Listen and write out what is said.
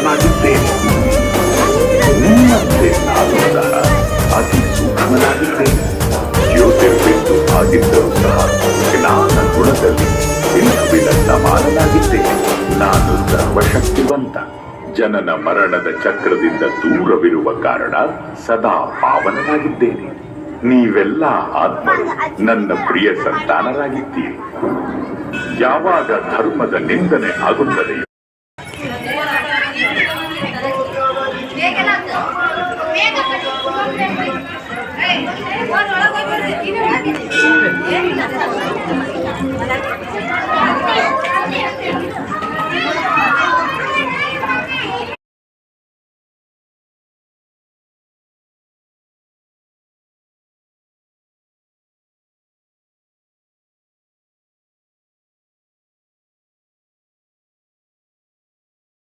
ಸೂಕ್ಷ್ಮನಾಗಿದ್ದೇನೆ. ನಿನ್ನಂತೆ ನಾನು ಸಹ ಅತಿ ಸೂಕ್ಷ್ಮನಾಗಿದ್ದೇನೆ. ಜ್ಯೋತಿರ್ಬಿಂದು ಆಗಿದ್ದರೂ ಸಹ ಜ್ಞಾನ ಗುಣದಲ್ಲಿ ಬಿಂದುವಿನ ಸಮಾನನಾಗಿದ್ದೇನೆ. ನಾನು ಸರ್ವಶಕ್ತಿವಂತ. ಜನನ ಮರಣದ ಚಕ್ರದಿಂದ ದೂರವಿರುವ ಕಾರಣ ಸದಾ ಪಾವನನಾಗಿದ್ದೇನೆ. ನೀವೆಲ್ಲ ಆತ್ಮರು ನನ್ನ ಪ್ರಿಯ ಸಂತಾನರಾಗಿದ್ದೀರಿ. ಯಾವಾಗ ಧರ್ಮದ ನಿಂದನೆ ಆಗುತ್ತದೆಯೋ